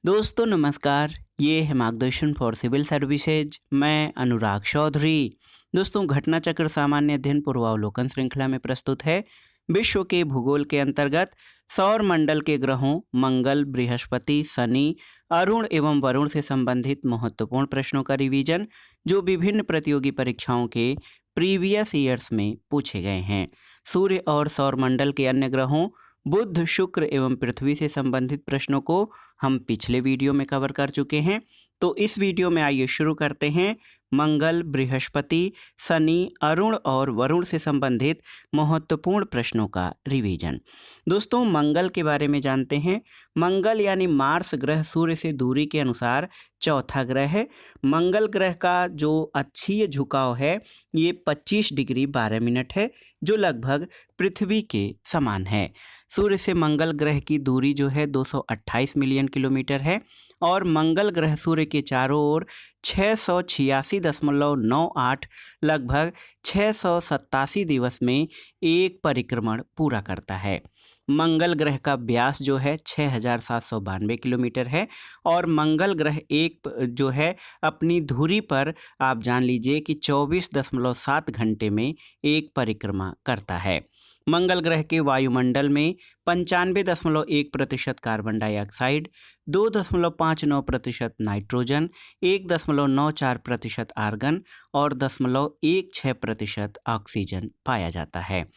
दोस्तों नमस्कार, ये है मार्गदर्शन फॉर सिविल सर्विसेज। मैं अनुराग चौधरी। दोस्तों घटना चक्र सामान्य अध्ययन पूर्वावलोकन श्रृंखला में प्रस्तुत है। विश्व के भूगोल के अंतर्गत सौर मंडल के ग्रहों मंगल, बृहस्पति, शनि, अरुण एवं वरुण से संबंधित महत्वपूर्ण प्रश्नों का रिवीजन जो विभिन्न प्रतियोगी परीक्षाओं के प्रीवियस ईयर्स में पूछे गए हैं। सूर्य और सौर मंडल के अन्य ग्रहों बुध, शुक्र एवं पृथ्वी से संबंधित प्रश्नों को हम पिछले वीडियो में कवर कर चुके हैं। तो इस वीडियो में आइए शुरू करते हैं मंगल, बृहस्पति, शनि, अरुण और वरुण से संबंधित महत्वपूर्ण प्रश्नों का रिवीजन। दोस्तों मंगल के बारे में जानते हैं। मंगल यानी मार्स ग्रह सूर्य से दूरी के अनुसार चौथा ग्रह है। मंगल ग्रह का जो अक्षीय झुकाव है ये 25 डिग्री 12 मिनट है, जो लगभग पृथ्वी के समान है। सूर्य से मंगल ग्रह की दूरी जो है 228 मिलियन किलोमीटर है और मंगल ग्रह सूर्य के चारों ओर 686.98 लगभग 687 दिवस में एक परिक्रमण पूरा करता है। मंगल ग्रह का व्यास जो है 6792 किलोमीटर है और मंगल ग्रह एक जो है अपनी धुरी पर आप जान लीजिए कि 24.7 घंटे में एक परिक्रमा करता है। मंगल ग्रह के वायुमंडल में 95.1% कार्बन डाइऑक्साइड, 2.59% नाइट्रोजन, 1.94% आर्गन और 0.16% ऑक्सीजन पाया जाता है।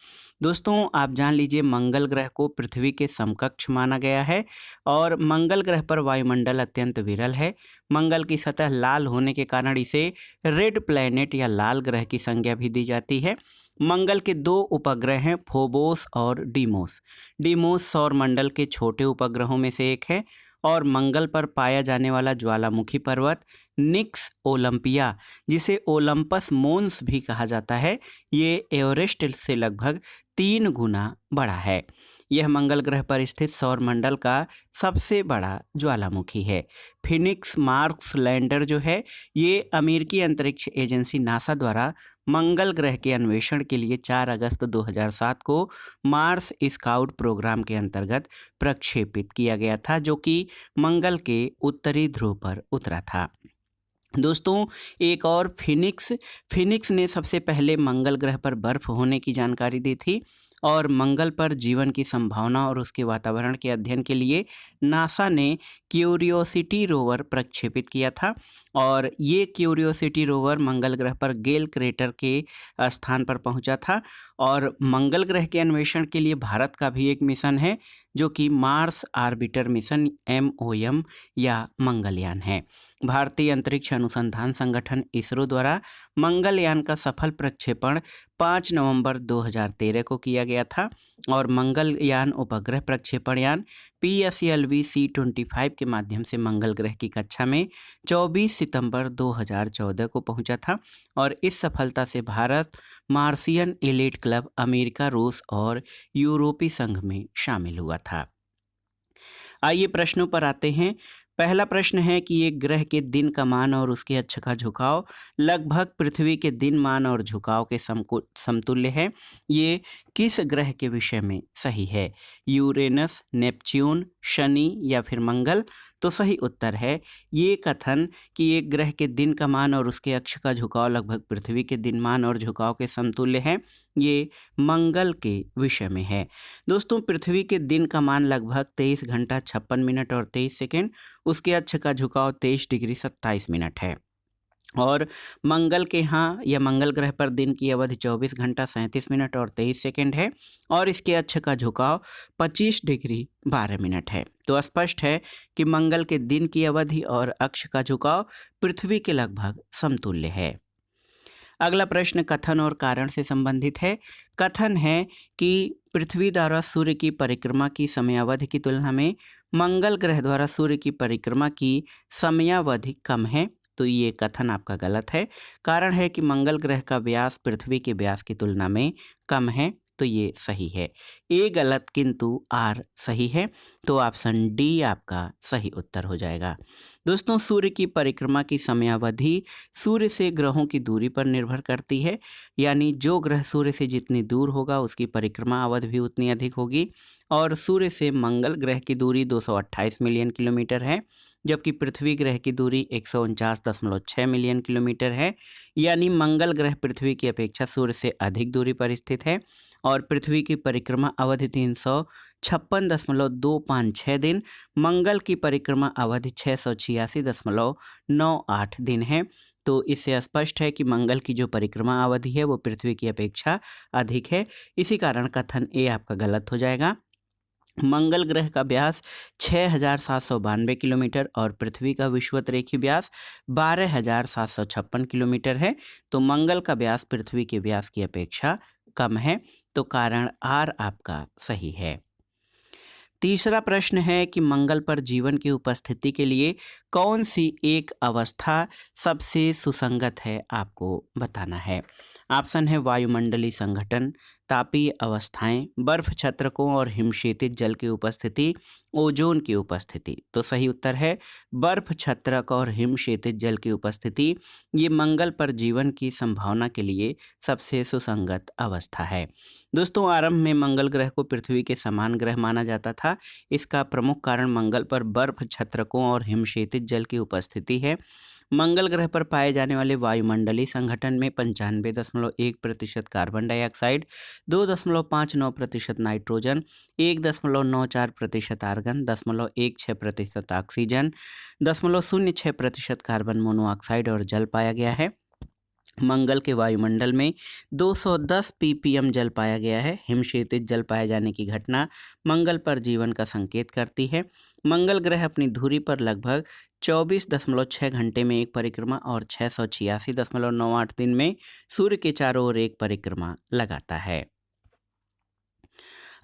दोस्तों आप जान लीजिए मंगल ग्रह को पृथ्वी के समकक्ष माना गया है और मंगल ग्रह पर वायुमंडल अत्यंत विरल है। मंगल की सतह लाल होने के कारण इसे रेड प्लैनेट या लाल ग्रह की संज्ञा भी दी जाती है। मंगल के दो उपग्रह हैं, फोबोस और डीमोस। डीमोस सौर मंडल के छोटे उपग्रहों में से एक है और मंगल पर पाया जाने वाला ज्वालामुखी पर्वत निक्स ओलंपिया, जिसे ओलंपस मोन्स भी कहा जाता है, ये एवरेस्ट से लगभग 3 गुना बड़ा है। यह मंगल ग्रह पर स्थित सौर मंडल का सबसे बड़ा ज्वालामुखी है। फिनिक्स मार्स लैंडर जो है ये अमेरिकी अंतरिक्ष एजेंसी नासा द्वारा मंगल ग्रह के अन्वेषण के लिए 4 अगस्त 2007 को मार्स स्काउट प्रोग्राम के अंतर्गत प्रक्षेपित किया गया था, जो कि मंगल के उत्तरी ध्रुव पर उतरा था। दोस्तों एक और फिनिक्स ने सबसे पहले मंगल ग्रह पर बर्फ होने की जानकारी दी थी और मंगल पर जीवन की संभावना और उसके वातावरण के अध्ययन के लिए नासा ने क्यूरियोसिटी रोवर प्रक्षेपित किया था और ये क्यूरियोसिटी रोवर मंगल ग्रह पर गेल क्रेटर के स्थान पर पहुंचा था। और मंगल ग्रह के अन्वेषण के लिए भारत का भी एक मिशन है जो कि मार्स आर्बिटर मिशन MOM या मंगलयान है। भारतीय अंतरिक्ष अनुसंधान संगठन इसरो द्वारा मंगलयान का सफल प्रक्षेपण 5 नवंबर 2013 को किया गया था और मंगलयान उपग्रह प्रक्षेपण यान PSLV C-25 के माध्यम से मंगल ग्रह की कक्षा में 24 सितंबर 2014 को पहुंचा था और इस सफलता से भारत मार्सियन एलीट क्लब अमेरिका, रूस और यूरोपीय संघ में शामिल हुआ था। आइए प्रश्नों पर आते हैं। पहला प्रश्न है कि एक ग्रह के दिन का मान और उसके अक्ष का झुकाव लगभग पृथ्वी के दिन मान और झुकाव के समतुल्य है। ये किस ग्रह के विषय में सही है? यूरेनस, नेपच्यून, शनि या फिर मंगल? तो सही उत्तर है ये कथन कि एक ग्रह के दिन का मान और उसके अक्ष का झुकाव लगभग पृथ्वी के दिन मान और झुकाव के समतुल्य है, ये मंगल के विषय में है। दोस्तों पृथ्वी के दिन का मान लगभग 23 घंटा 56 मिनट और 23 सेकेंड, उसके अक्ष का झुकाव 23 डिग्री 27 मिनट है और मंगल के यहाँ या मंगल ग्रह पर दिन की अवधि 24 घंटा 37 मिनट और 23 सेकेंड है और इसके अक्ष का झुकाव 25 डिग्री 12 मिनट है। तो स्पष्ट है कि मंगल के दिन की अवधि और अक्ष का झुकाव पृथ्वी के लगभग समतुल्य है। अगला प्रश्न कथन और कारण से संबंधित है। कथन है कि पृथ्वी द्वारा सूर्य की परिक्रमा की समयावधि की तुलना में मंगल ग्रह द्वारा सूर्य की परिक्रमा की समयावधि कम है। तो ये कथन आपका गलत है। कारण है कि मंगल ग्रह का व्यास पृथ्वी के व्यास की तुलना में कम है, तो ये सही है। ए गलत किंतु आर सही है, तो ऑप्शन डी आपका सही उत्तर हो जाएगा। दोस्तों सूर्य की परिक्रमा की समयावधि सूर्य से ग्रहों की दूरी पर निर्भर करती है, यानी जो ग्रह सूर्य से जितनी दूर होगा उसकी परिक्रमा अवधि भी उतनी अधिक होगी। और सूर्य से मंगल ग्रह की दूरी 228 मिलियन किलोमीटर है, जबकि पृथ्वी ग्रह की दूरी 149.6 मिलियन किलोमीटर है। यानी मंगल ग्रह पृथ्वी की अपेक्षा सूर्य से अधिक दूरी पर स्थित है और पृथ्वी की परिक्रमा अवधि 356.256 दिन, मंगल की परिक्रमा अवधि 686.98 दिन है। तो इससे स्पष्ट है कि मंगल की जो परिक्रमा अवधि है वो पृथ्वी की अपेक्षा अधिक है। इसी कारण कथन ए आपका गलत हो जाएगा। मंगल ग्रह का व्यास 6,792 किलोमीटर और पृथ्वी का विषुवत-रेखीय व्यास 12,756 किलोमीटर है। तो मंगल का व्यास पृथ्वी के व्यास की अपेक्षा कम है। तो कारण आर आपका सही है। तीसरा प्रश्न है कि मंगल पर जीवन की उपस्थिति के लिए कौन सी एक अवस्था सबसे सुसंगत है, आपको बताना है। ऑप्शन है वायुमंडलीय संघटन, तापीय अवस्थाएं, बर्फ छत्रकों और हिमक्षेतिज जल की उपस्थिति, ओजोन की उपस्थिति। तो सही उत्तर है बर्फ छत्रक और हिमक्षेतिज जल की उपस्थिति। ये मंगल पर जीवन की संभावना के लिए सबसे सुसंगत अवस्था है। दोस्तों, आरंभ में मंगल ग्रह को पृथ्वी के समान ग्रह माना जाता था। इसका प्रमुख कारण मंगल पर बर्फ छत्रकों और हिमक्षेतिज जल की उपस्थिति है। मंगल ग्रह पर पाए जाने वाले वायुमंडलीय संघटन में 95.1% carbon dioxide, 2.59% nitrogen, 1.94% argon, 0.16% oxygen, 0.06% carbon monoxide और जल पाया गया है। मंगल के वायुमंडल में 210 ppm जल पाया गया है। हिमक्षेतिज जल पाए जाने की घटना मंगल पर जीवन का संकेत करती है। मंगल ग्रह अपनी धुरी पर लगभग 24.6 घंटे में एक परिक्रमा और 686.98 दिन में सूर्य के चारों ओर एक परिक्रमा लगाता है।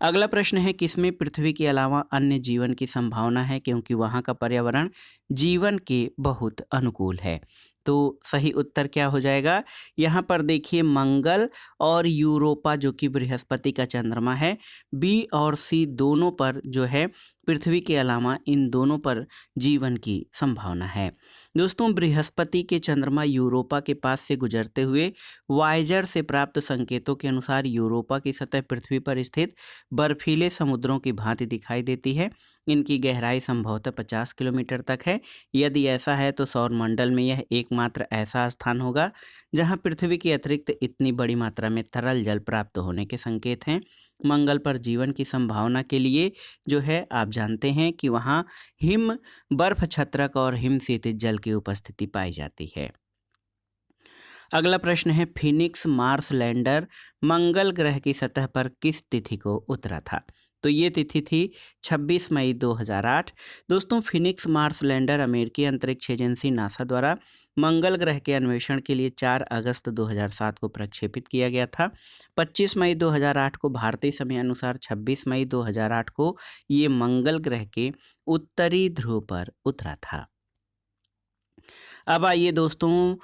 अगला प्रश्न है किसमें पृथ्वी के अलावा अन्य जीवन की संभावना है, क्योंकि वहाँ का पर्यावरण जीवन के बहुत अनुकूल है। तो सही उत्तर क्या हो जाएगा। यहाँ पर देखिए मंगल और यूरोपा जो कि बृहस्पति का चंद्रमा है, बी और सी दोनों पर जो है पृथ्वी के अलावा इन दोनों पर जीवन की संभावना है। दोस्तों, बृहस्पति के चंद्रमा यूरोपा के पास से गुजरते हुए वायेजर से प्राप्त संकेतों के अनुसार यूरोपा की सतह पृथ्वी पर स्थित बर्फीले समुद्रों की भांति दिखाई देती है। इनकी गहराई संभवतः 50 किलोमीटर तक है। यदि ऐसा है तो सौर मंडल में यह एकमात्र ऐसा स्थान होगा जहां पृथ्वी के अतिरिक्त इतनी बड़ी मात्रा में तरल जल प्राप्त होने के संकेत हैं। मंगल पर जीवन की संभावना के लिए जो है आप जानते हैं कि वहां हिम, बर्फ छत्रक और हिमक्षेतिज जल की उपस्थिति पाई जाती है। अगला प्रश्न है फिनिक्स मार्स लैंडर मंगल ग्रह की सतह पर किस तिथि को उतरा था। तो ये तिथि थी 26 मई 2008। दोस्तों, फिनिक्स मार्स लैंडर अमेरिकी अंतरिक्ष एजेंसी नासा द्वारा मंगल ग्रह के अन्वेषण के लिए 4 अगस्त 2007 को प्रक्षेपित किया गया था। 25 मई 2008 को भारतीय समय अनुसार 26 मई 2008 को ये मंगल ग्रह के उत्तरी ध्रुव पर उतरा था। अब आइए दोस्तों,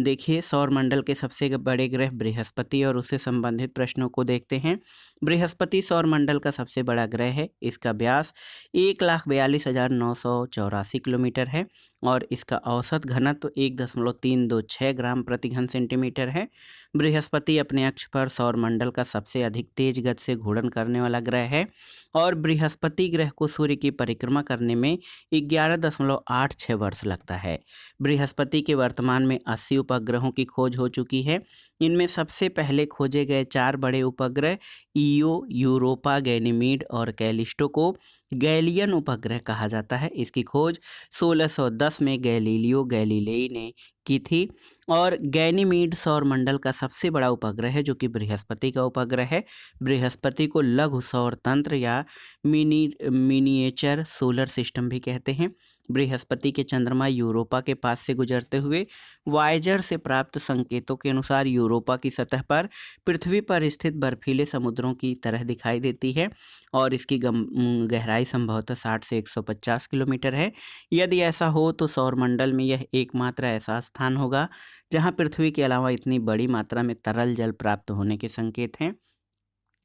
देखिए सौरमंडल के सबसे बड़े ग्रह बृहस्पति और उससे संबंधित प्रश्नों को देखते हैं। बृहस्पति सौरमंडल का सबसे बड़ा ग्रह है। इसका व्यास 1,42,984 किलोमीटर है और इसका औसत घनत्व 1.326 ग्राम प्रति घन सेंटीमीटर है। बृहस्पति अपने अक्ष पर सौरमंडल का सबसे अधिक तेज गति से घूर्णन करने वाला ग्रह है और बृहस्पति ग्रह को सूर्य की परिक्रमा करने में 11.86 वर्ष लगता है। बृहस्पति के वर्तमान में 80 उपग्रहों की खोज हो चुकी है। इनमें सबसे पहले खोजे गए 4 बड़े उपग्रह ईओ, यूरोपा, गैनीमीड और कैलिस्टो को गैलियन उपग्रह कहा जाता है। इसकी खोज 1610 में गैलीलियो गैलीलेई ने की थी और गैनीमीड सौरमंडल का सबसे बड़ा उपग्रह है जो कि बृहस्पति का उपग्रह है। बृहस्पति को लघु सौर तंत्र या मिनिएचर सोलर सिस्टम भी कहते हैं। बृहस्पति के चंद्रमा यूरोपा के पास से गुजरते हुए वायेजर से प्राप्त संकेतों के अनुसार यूरोपा की सतह पर पृथ्वी पर स्थित बर्फीले समुद्रों की तरह दिखाई देती है और इसकी गहराई संभवतः 60 से 150 किलोमीटर है। यदि ऐसा हो तो सौरमंडल में यह एकमात्र ऐसा स्थान होगा जहां पृथ्वी के अलावा इतनी बड़ी मात्रा में तरल जल प्राप्त होने के संकेत हैं।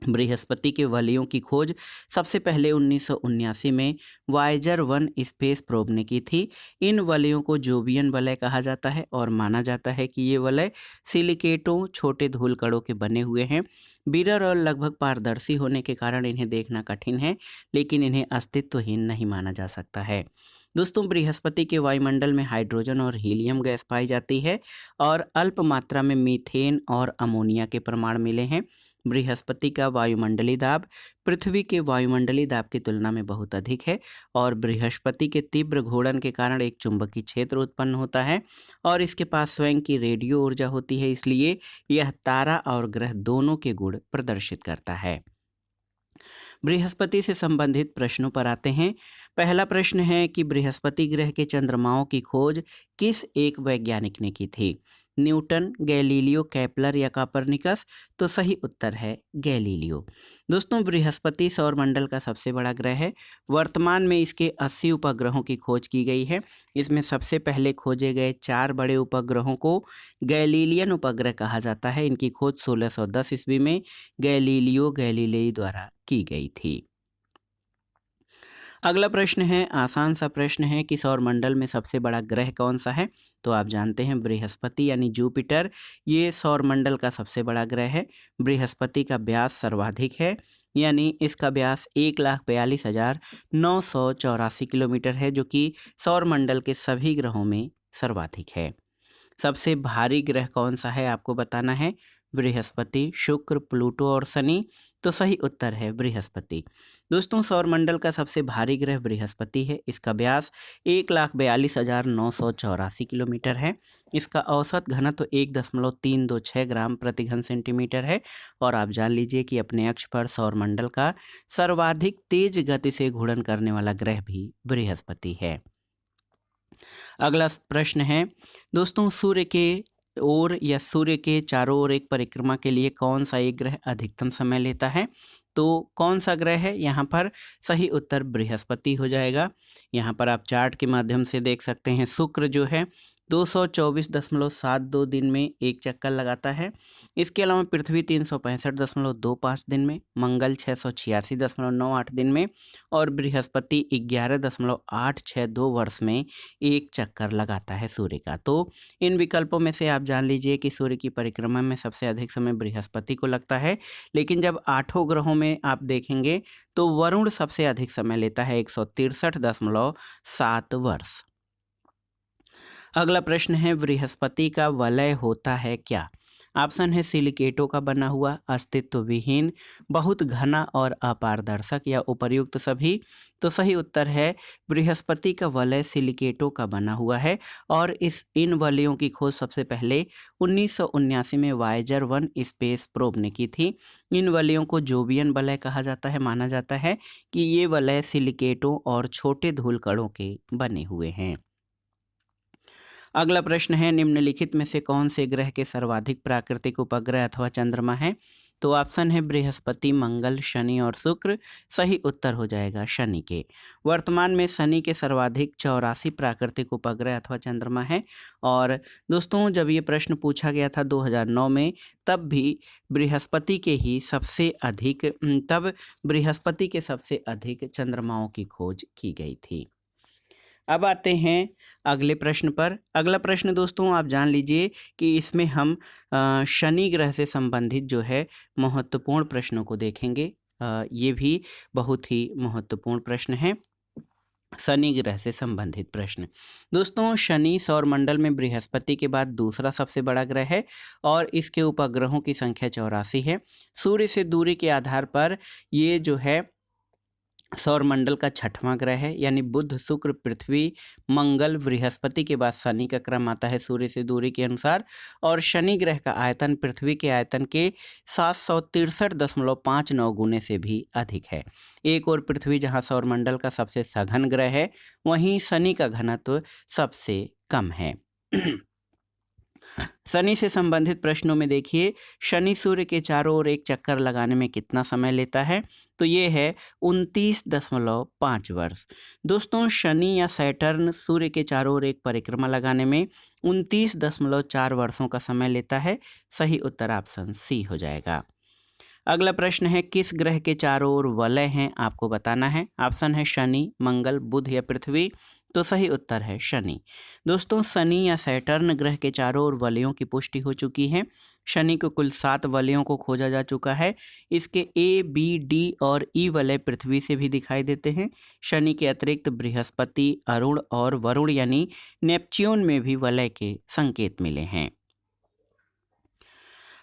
बृहस्पति के वलयों की खोज सबसे पहले 1979 में वायेजर 1 स्पेस प्रोब ने की थी। इन वलयों को जोवियन वलय कहा जाता है और माना जाता है कि ये वलय सिलिकेटों, छोटे धूल कणों के बने हुए हैं। विरल और लगभग पारदर्शी होने के कारण इन्हें देखना कठिन है, लेकिन इन्हें अस्तित्वहीन नहीं माना जा सकता है। दोस्तों, बृहस्पति के वायुमंडल में हाइड्रोजन और हीलियम गैस पाई जाती है और अल्प मात्रा में मीथेन और अमोनिया के प्रमाण मिले हैं। बृहस्पति का वायुमंडलीय दाब पृथ्वी के वायुमंडलीय दाब की तुलना में बहुत अधिक है और बृहस्पति के तीव्र घूर्णन के कारण एक चुंबकीय क्षेत्र उत्पन्न होता है और इसके पास स्वयं की रेडियो ऊर्जा होती है, इसलिए यह तारा और ग्रह दोनों के गुण प्रदर्शित करता है। बृहस्पति से संबंधित प्रश्नों पर आते हैं। पहला प्रश्न है कि बृहस्पति ग्रह के चंद्रमाओं की खोज किस एक वैज्ञानिक ने की थी? न्यूटन, गैलीलियो, केपलर या कोपरनिकस? तो सही उत्तर है गैलीलियो। दोस्तों, बृहस्पति सौरमंडल का सबसे बड़ा ग्रह है। वर्तमान में इसके 80 उपग्रहों की खोज की गई है। इसमें सबसे पहले खोजे गए 4 बड़े उपग्रहों को गैलीलियन उपग्रह कहा जाता है। इनकी खोज 1610 ईस्वी में गैलीलियो गैलीलेई द्वारा की गई थी। अगला प्रश्न है, आसान सा प्रश्न है कि सौरमंडल में सबसे बड़ा ग्रह कौन सा है? तो आप जानते हैं बृहस्पति यानी जुपिटर, ये सौरमंडल का सबसे बड़ा ग्रह है। बृहस्पति का व्यास सर्वाधिक है, यानी इसका व्यास 1,42,984 किलोमीटर है, जो कि सौरमंडल के सभी ग्रहों में सर्वाधिक है। सबसे भारी ग्रह कौन सा है आपको बताना है। बृहस्पति, शुक्र, प्लूटो और शनि? तो सही उत्तर है बृहस्पति। दोस्तों, सौरमंडल का सबसे भारी ग्रह बृहस्पति है। इसका व्यास 1,42,984 किलोमीटर है। इसका औसत घनत्व 1.326 ग्राम प्रति घन सेंटीमीटर है और आप जान लीजिए कि अपने अक्ष पर सौरमंडल का सर्वाधिक तेज गति से घूर्णन करने वाला ग्रह भी बृहस्पति है। अगला प्रश्न है, दोस्तों, सूर्य के ओर या सूर्य के चारों ओर एक परिक्रमा के लिए कौन सा एक ग्रह अधिकतम समय लेता है? तो कौन सा ग्रह है यहाँ पर? सही उत्तर बृहस्पति हो जाएगा। यहाँ पर आप चार्ट के माध्यम से देख सकते हैं, शुक्र जो है 224.72 दिन में एक चक्कर लगाता है। इसके अलावा पृथ्वी 365.25 दिन में, मंगल 686.98 दिन में और बृहस्पति 11.862 वर्ष में एक चक्कर लगाता है सूर्य का। तो इन विकल्पों में से आप जान लीजिए कि सूर्य की परिक्रमा में सबसे अधिक समय बृहस्पति को लगता है, लेकिन जब 8 ग्रहों में आप देखेंगे तो वरुण सबसे अधिक समय लेता है, 163.7 वर्ष। अगला प्रश्न है, बृहस्पति का वलय होता है क्या? ऑप्शन है सिलिकेटों का बना हुआ, अस्तित्व विहीन, बहुत घना और अपारदर्शक या उपर्युक्त सभी? तो सही उत्तर है बृहस्पति का वलय सिलिकेटों का बना हुआ है और इन वलयों की खोज सबसे पहले 1979 में वायेजर 1 स्पेस प्रोब ने की थी। इन वलयों को जोवियन वलय कहा जाता है। माना जाता है कि ये वलय सिलिकेटों और छोटे धूलकणों के बने हुए हैं। अगला प्रश्न है, निम्नलिखित में से कौन से ग्रह के सर्वाधिक प्राकृतिक उपग्रह अथवा चंद्रमा है? तो ऑप्शन है बृहस्पति, मंगल, शनि और शुक्र। सही उत्तर हो जाएगा शनि के। वर्तमान में शनि के सर्वाधिक 84 प्राकृतिक उपग्रह अथवा चंद्रमा है और दोस्तों, जब ये प्रश्न पूछा गया था 2009 में, तब बृहस्पति के सबसे अधिक चंद्रमाओं की खोज की गई थी। अब आते हैं अगले प्रश्न पर। अगला प्रश्न दोस्तों, आप जान लीजिए कि इसमें हम शनि ग्रह से संबंधित जो है महत्वपूर्ण प्रश्नों को देखेंगे। ये भी बहुत ही महत्वपूर्ण प्रश्न है, शनि ग्रह से संबंधित प्रश्न। दोस्तों, शनि सौरमंडल में बृहस्पति के बाद दूसरा सबसे बड़ा ग्रह है और इसके उपग्रहों की संख्या 84 है। सूर्य से दूरी के आधार पर ये जो है सौरमंडल का 6वां ग्रह है, यानी बुध, शुक्र, पृथ्वी, मंगल, बृहस्पति के बाद शनि का क्रम आता है सूर्य से दूरी के अनुसार। और शनि ग्रह का आयतन पृथ्वी के आयतन के 763.59 गुने से भी अधिक है। एक और पृथ्वी जहां सौरमंडल का सबसे सघन ग्रह है, वहीं शनि का घनत्व सबसे कम है। शनि से संबंधित प्रश्नों में देखिए, शनि सूर्य के चारों ओर एक चक्कर लगाने में कितना समय लेता है? तो ये है 29.5 वर्ष। दोस्तों, शनि या सैटर्न सूर्य के चारों ओर एक परिक्रमा लगाने में 29.4 वर्षों का समय लेता है। सही उत्तर ऑप्शन सी हो जाएगा। अगला प्रश्न है, किस ग्रह के चारों ओर वलय हैं आपको बताना है। ऑप्शन है शनि, मंगल, बुध या पृथ्वी। तो सही उत्तर है शनि। दोस्तों, शनि या सैटर्न ग्रह के चारों ओर वलयों की पुष्टि हो चुकी है। शनि के कुल 7 वलयों को खोजा जा चुका है। इसके ए, बी, डी और ई वलय पृथ्वी से भी दिखाई देते हैं। शनि के अतिरिक्त बृहस्पति, अरुण और वरुण यानी नेपच्यून में भी वलय के संकेत मिले हैं।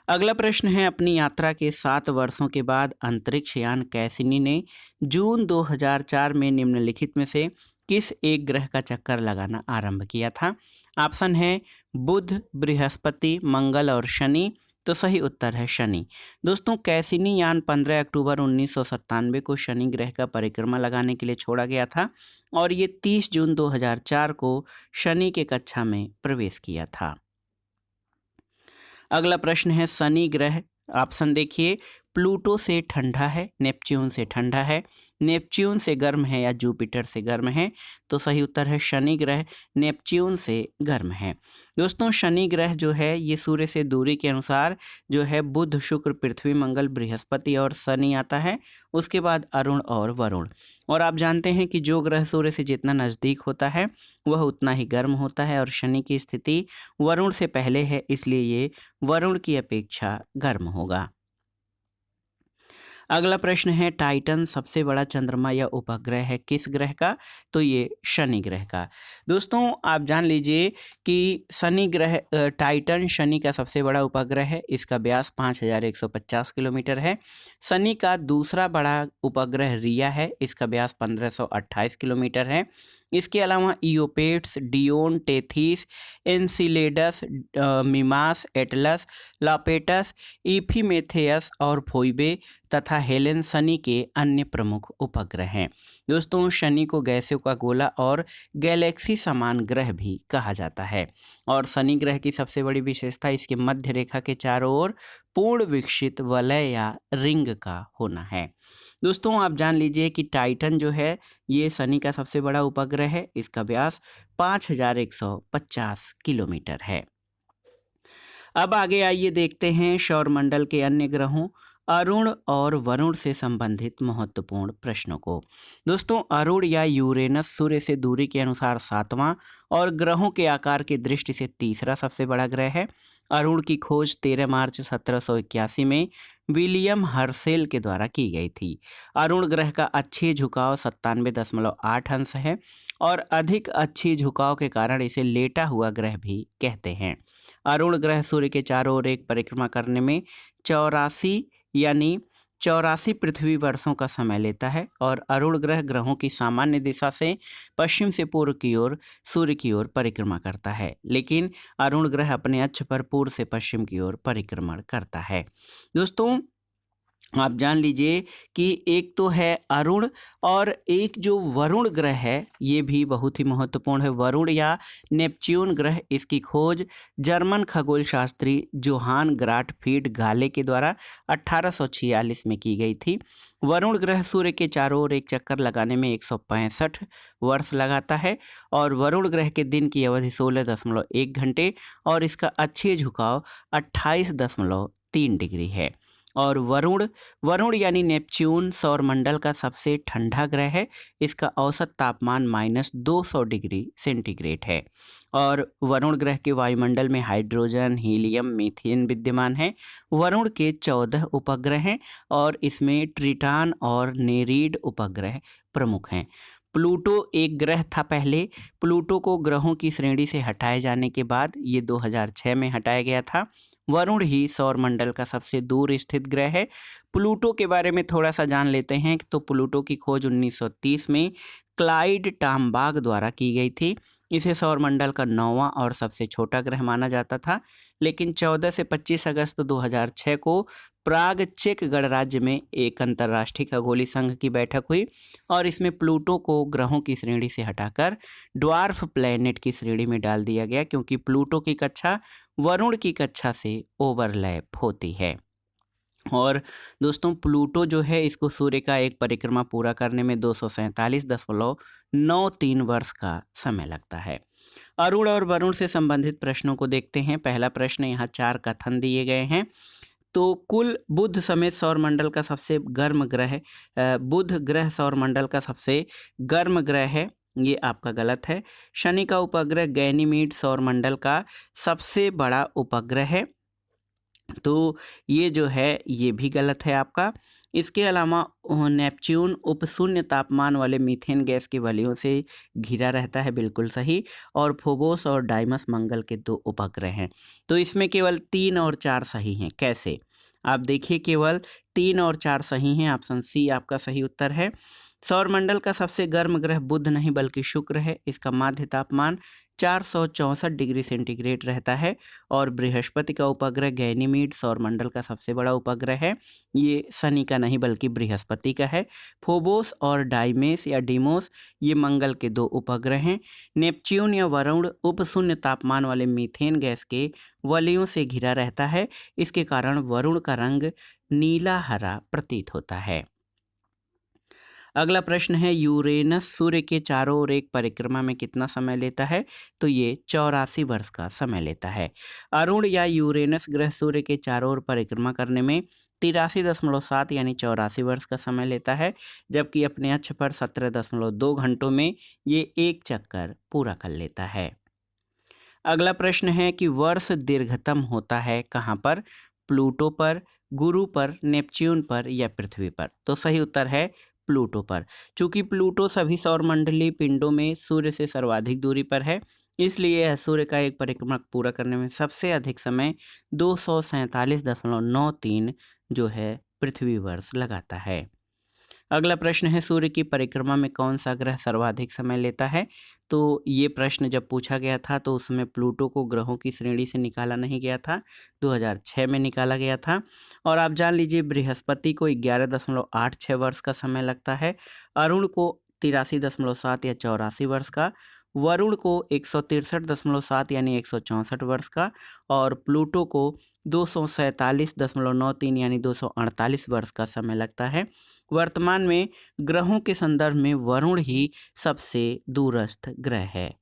अगला प्रश्न है, अपनी यात्रा के 7 वर्षों के बाद अंतरिक्ष यान कैसिनी ने जून 2004 में निम्नलिखित में से किस एक ग्रह का चक्कर लगाना आरंभ किया था? ऑप्शन है बुध, बृहस्पति, मंगल और शनि। तो सही उत्तर है शनि। दोस्तों, कैसिनी यान 15 अक्टूबर 1997 को शनि ग्रह का परिक्रमा लगाने के लिए छोड़ा गया था और ये 30 जून 2004 को शनि के कक्षा में प्रवेश किया था। अगला प्रश्न है, शनि ग्रह ऑप्शन देखिए, प्लूटो से ठंडा है, नेपच्यून से ठंडा है, नेपच्यून से गर्म है या जुपिटर से गर्म है? तो सही उत्तर है शनि ग्रह नेपच्यून से गर्म है। दोस्तों, शनि ग्रह जो है ये सूर्य से दूरी के अनुसार जो है बुध, शुक्र, पृथ्वी, मंगल, बृहस्पति और शनि आता है। उसके बाद अरुण और वरुण। और आप जानते हैं कि जो ग्रह सूर्य से जितना नज़दीक होता है वह उतना ही गर्म होता है और शनि की स्थिति वरुण से पहले है, इसलिए ये वरुण की अपेक्षा गर्म होगा। अगला प्रश्न है, टाइटन सबसे बड़ा चंद्रमा या उपग्रह है किस ग्रह का? तो ये शनि ग्रह का। दोस्तों, आप जान लीजिए कि शनि ग्रह टाइटन शनि का सबसे बड़ा उपग्रह है। इसका व्यास 5150 किलोमीटर है। शनि का दूसरा बड़ा उपग्रह रिया है। इसका व्यास 1528 किलोमीटर है। इसके अलावा इयोपेट्स, डियोन, टेथिस, एनसिलेडस, मिमास, एटलस, लापेटस, इफिमेथियस और फोइबे तथा हेलेन शनि के अन्य प्रमुख उपग्रह हैं। दोस्तों, शनि को गैसों का गोला और गैलेक्सी समान ग्रह भी कहा जाता है और शनि ग्रह की सबसे बड़ी विशेषता इसके मध्य रेखा के चारों ओर पूर्ण विकसित वलय या रिंग का होना है। दोस्तों, आप जान लीजिए कि टाइटन जो है ये शनि का सबसे बड़ा उपग्रह है। इसका व्यास 5150 किलोमीटर है। अब आगे आइए देखते हैं सौरमंडल के अन्य ग्रहों अरुण और वरुण से संबंधित महत्वपूर्ण प्रश्नों को। दोस्तों, अरुण या यूरेनस सूर्य से दूरी के अनुसार 7वां और ग्रहों के आकार की दृष्टि से तीसरा सबसे बड़ा ग्रह है। अरुण की खोज 13 मार्च 1781 में विलियम हर्शेल के द्वारा की गई थी। अरुण ग्रह का अक्षीय झुकाव 97.8 अंश है और अधिक अक्षीय झुकाव के कारण इसे लेटा हुआ ग्रह भी कहते हैं। अरुण ग्रह सूर्य के चारों ओर एक परिक्रमा करने में 84 पृथ्वी वर्षों का समय लेता है और अरुण ग्रह ग्रहों की सामान्य दिशा से पश्चिम से पूर्व की ओर सूर्य की ओर परिक्रमा करता है, लेकिन अरुण ग्रह अपने अक्ष पर पूर्व से पश्चिम की ओर परिक्रमण करता है। दोस्तों, आप जान लीजिए कि एक तो है अरुण और एक जो वरुण ग्रह है ये भी बहुत ही महत्वपूर्ण है। वरुण या नेपच्यून ग्रह, इसकी खोज जर्मन खगोल शास्त्री जोहान ग्राटफीड गाले के द्वारा 1846 में की गई थी। वरुण ग्रह सूर्य के चारों ओर एक चक्कर लगाने में 165 वर्ष लगाता है और वरुण ग्रह के दिन की अवधि 16.1 घंटे और इसका अक्षीय झुकाव 28.3 डिग्री है। और वरुण यानी नेपच्यून सौरमंडल का सबसे ठंडा ग्रह है। इसका औसत तापमान -200 डिग्री सेंटीग्रेड है और वरुण ग्रह के वायुमंडल में हाइड्रोजन, हीलियम, मीथेन विद्यमान है। वरुण के 14 उपग्रह हैं और इसमें ट्रिटॉन और नेरीड उपग्रह प्रमुख हैं। प्लूटो एक ग्रह था पहले। प्लूटो को ग्रहों की श्रेणी से हटाए जाने के बाद ये 2006 में हटाया गया था। वरुण ही सौरमंडल का सबसे दूर स्थित ग्रह है। प्लूटो के बारे में थोड़ा सा जान लेते हैं। तो प्लूटो की खोज 1930 में क्लाइड टॉम्बाग द्वारा की गई थी। इसे सौरमंडल का 9वां और सबसे छोटा ग्रह माना जाता था, लेकिन 14 से 25 अगस्त 2006 को प्राग, चेक गणराज्य में एक अंतर्राष्ट्रीय खगोलीय संघ की बैठक हुई और इसमें प्लूटो को ग्रहों की श्रेणी से हटाकर ड्वार्फ प्लैनेट की श्रेणी में डाल दिया गया, क्योंकि प्लूटो की कक्षा वरुण की कक्षा से ओवरलैप होती है। और दोस्तों, प्लूटो जो है इसको सूर्य का एक परिक्रमा पूरा करने में 247.93 वर्ष का समय लगता है। अरुण और वरुण से संबंधित प्रश्नों को देखते हैं। पहला प्रश्न, यहाँ 4 कथन दिए गए हैं। तो कुल बुध समेत सौरमंडल का सबसे गर्म ग्रह बुध ग्रह सौरमंडल का सबसे गर्म ग्रह है। ये आपका गलत है। शनि का उपग्रह गैनीमीड सौरमंडल का सबसे बड़ा उपग्रह है, तो ये जो है ये भी गलत है आपका। इसके अलावा नेपच्यून उपशून्य तापमान वाले मीथेन गैस की वलयों से घिरा रहता है, बिल्कुल सही। और फोबोस और डाइमस मंगल के 2 उपग्रह हैं। तो इसमें केवल 3 और 4 सही हैं। कैसे? आप देखिए, केवल 3 और 4 सही हैं। ऑप्शन सी आपका सही उत्तर है। सौरमंडल का सबसे गर्म ग्रह बुध नहीं बल्कि शुक्र है। इसका माध्य तापमान 464 डिग्री सेंटीग्रेड रहता है। और बृहस्पति का उपग्रह गैनीमीड सौरमंडल का सबसे बड़ा उपग्रह है। ये शनि का नहीं बल्कि बृहस्पति का है। फोबोस और डाइमेस या डीमोस ये मंगल के 2 उपग्रह हैं। नेपच्यून या वरुण उपशून्य तापमान वाले मीथेन गैस के वलयों से घिरा रहता है। इसके कारण वरुण का रंग नीला हरा प्रतीत होता है। अगला प्रश्न है, यूरेनस सूर्य के चारों ओर एक परिक्रमा में कितना समय लेता है? तो ये 84 वर्ष का समय लेता है। अरुण या यूरेनस ग्रह सूर्य के चारों ओर परिक्रमा करने में 83.7 यानी 84 वर्ष का समय लेता है, जबकि अपने अक्ष पर 17.2 घंटों में ये एक चक्कर पूरा कर लेता है। अगला प्रश्न है कि वर्ष दीर्घतम होता है कहाँ पर? प्लूटो पर, गुरु पर, नेपच्यून पर या पृथ्वी पर? तो सही उत्तर है प्लूटो पर। चूंकि प्लूटो सभी सौरमंडलीय पिंडों में सूर्य से सर्वाधिक दूरी पर है, इसलिए यह सूर्य का एक परिक्रमा पूरा करने में सबसे अधिक समय 247.93 जो है पृथ्वी वर्ष लगाता है। अगला प्रश्न है, सूर्य की परिक्रमा में कौन सा ग्रह सर्वाधिक समय लेता है? तो ये प्रश्न जब पूछा गया था तो उसमें प्लूटो को ग्रहों की श्रेणी से निकाला नहीं गया था, 2006 में निकाला गया था। और आप जान लीजिए, बृहस्पति को 11.86 वर्ष का समय लगता है, अरुण को 83.7 या 84 वर्ष का, वरुण को 163.7 यानी 164 वर्ष का, और प्लूटो को 247.93 यानी 248 वर्ष का समय लगता है। वर्तमान में ग्रहों के संदर्भ में वरुण ही सबसे दूरस्थ ग्रह है।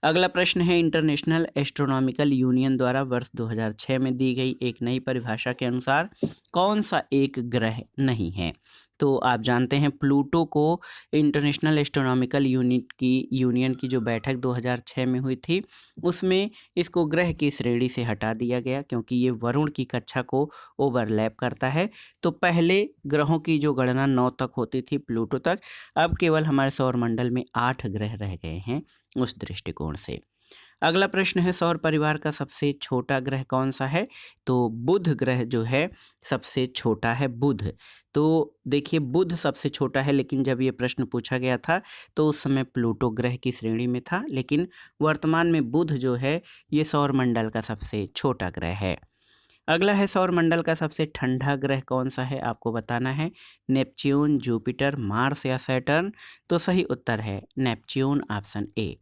अगला प्रश्न है, इंटरनेशनल एस्ट्रोनॉमिकल यूनियन द्वारा वर्ष 2006 में दी गई एक नई परिभाषा के अनुसार कौन सा एक ग्रह नहीं है? तो आप जानते हैं, प्लूटो को इंटरनेशनल एस्ट्रोनॉमिकल यूनियन की जो बैठक 2006 में हुई थी, उसमें इसको ग्रह की श्रेणी से हटा दिया गया, क्योंकि ये वरुण की कक्षा को ओवरलैप करता है। तो पहले ग्रहों की जो गणना 9 तक होती थी प्लूटो तक, अब केवल हमारे सौरमंडल में 8 ग्रह रह गए हैं उस दृष्टिकोण से। अगला प्रश्न है, सौर परिवार का सबसे छोटा ग्रह कौन सा है? तो बुध ग्रह जो है सबसे छोटा है, बुध। तो देखिए, बुध सबसे छोटा है, लेकिन जब ये प्रश्न पूछा गया था तो उस समय प्लूटो ग्रह की श्रेणी में था, लेकिन वर्तमान में बुध जो है ये सौरमंडल का सबसे छोटा ग्रह है। अगला है, सौरमंडल का सबसे ठंडा ग्रह कौन सा है? आपको बताना है। नेपच्यून, जुपिटर, मार्स या सैटर्न? तो सही उत्तर है नेपच्यून, ऑप्शन ए।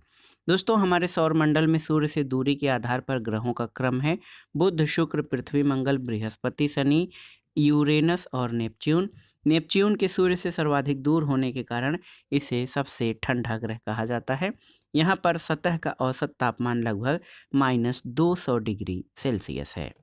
दोस्तों, हमारे सौरमंडल में सूर्य से दूरी के आधार पर ग्रहों का क्रम है: बुध, शुक्र, पृथ्वी, मंगल, बृहस्पति, शनि, यूरेनस और नेपच्यून। नेपच्यून के सूर्य से सर्वाधिक दूर होने के कारण इसे सबसे ठंडा ग्रह कहा जाता है। यहाँ पर सतह का औसत तापमान लगभग -200 डिग्री सेल्सियस है।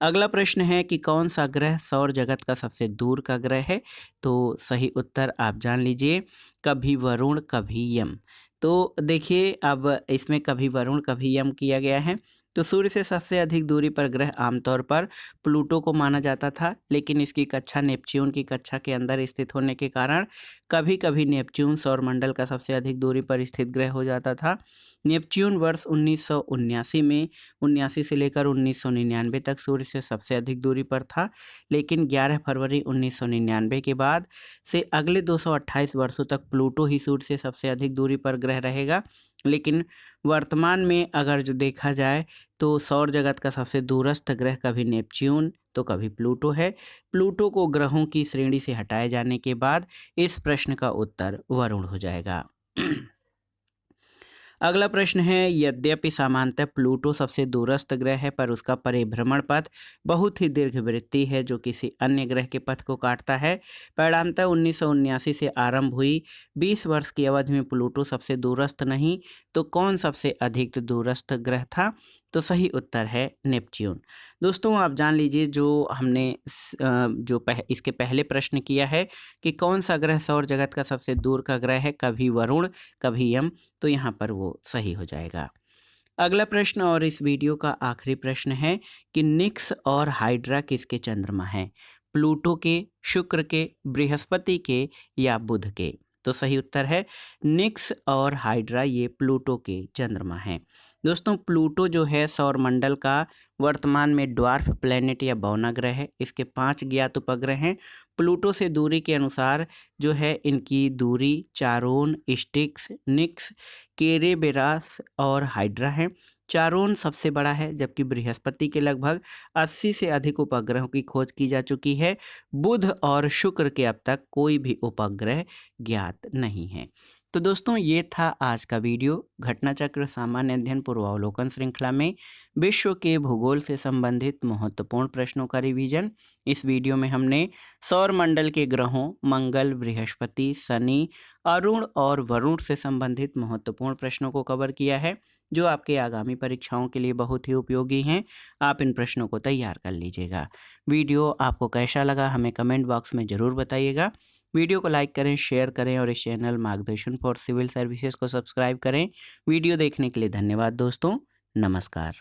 अगला प्रश्न है कि कौन सा ग्रह सौर जगत का सबसे दूर का ग्रह है? तो सही उत्तर आप जान लीजिए, कभी वरुण कभी यम। तो देखिए, अब इसमें कभी वरुण कभी यम किया गया है। तो सूर्य से सबसे अधिक दूरी पर ग्रह आमतौर पर प्लूटो को माना जाता था, लेकिन इसकी कक्षा नेपच्यून की कक्षा के अंदर स्थित होने के कारण कभी कभी नेपच्यून सौरमंडल का सबसे अधिक दूरी पर स्थित ग्रह हो जाता था। नेपच्यून वर्ष 1979 में 79 से लेकर 1999 तक सूर्य से सबसे अधिक दूरी पर था, लेकिन 11 फरवरी 1999 के बाद से अगले 228 वर्षों तक प्लूटो ही सूर्य से सबसे अधिक दूरी पर ग्रह रहेगा। लेकिन वर्तमान में अगर जो देखा जाए तो सौर जगत का सबसे दूरस्थ ग्रह कभी नेपच्यून तो कभी प्लूटो है। प्लूटो को ग्रहों की श्रेणी से हटाए जाने के बाद इस प्रश्न का उत्तर वरुण हो जाएगा। अगला प्रश्न है, यद्यपि सामान्यतः प्लूटो सबसे दूरस्थ ग्रह है, पर उसका परिभ्रमण पथ बहुत ही दीर्घवृत्तीय है जो किसी अन्य ग्रह के पथ को काटता है। परिणामतः 1979 से आरंभ हुई 20 वर्ष की अवधि में प्लूटो सबसे दूरस्थ नहीं तो कौन सबसे अधिक दूरस्थ ग्रह था? तो सही उत्तर है नेपच्यून। दोस्तों आप जान लीजिए जो हमने इसके पहले प्रश्न किया है कि कौन सा ग्रह सौर जगत का सबसे दूर का ग्रह है, कभी वरुण कभी यम, तो यहाँ पर वो सही हो जाएगा। अगला प्रश्न और इस वीडियो का आखिरी प्रश्न है कि निक्स और हाइड्रा किसके चंद्रमा हैं? प्लूटो के, शुक्र के, बृहस्पति के या बुध के? तो सही उत्तर है निक्स और हाइड्रा, ये प्लूटो के चंद्रमा हैं। दोस्तों प्लूटो जो है सौरमंडल का वर्तमान में ड्वार्फ प्लैनेट या बौना ग्रह है। इसके 5 ज्ञात उपग्रह हैं। प्लूटो से दूरी के अनुसार जो है इनकी दूरी चारोन, स्टिक्स, निक्स, केरेबेरास और हाइड्रा है। चारोन सबसे बड़ा है, जबकि बृहस्पति के लगभग 80 से अधिक उपग्रहों की खोज की जा चुकी है। बुध और शुक्र के अब तक कोई भी उपग्रह ज्ञात नहीं है। तो दोस्तों ये था आज का वीडियो। घटना चक्र सामान्य अध्ययन पूर्वावलोकन श्रृंखला में विश्व के भूगोल से संबंधित महत्वपूर्ण प्रश्नों का रिवीजन। इस वीडियो में हमने सौर मंडल के ग्रहों मंगल, बृहस्पति, शनि, अरुण और वरुण से संबंधित महत्वपूर्ण प्रश्नों को कवर किया है, जो आपके आगामी परीक्षाओं के लिए बहुत ही उपयोगी हैं। आप इन प्रश्नों को तैयार कर लीजिएगा। वीडियो आपको कैसा लगा हमें कमेंट बॉक्स में ज़रूर बताइएगा। वीडियो को लाइक करें, शेयर करें और इस चैनल मार्गदर्शन फॉर सिविल सर्विसेज को सब्सक्राइब करें। वीडियो देखने के लिए धन्यवाद दोस्तों। नमस्कार।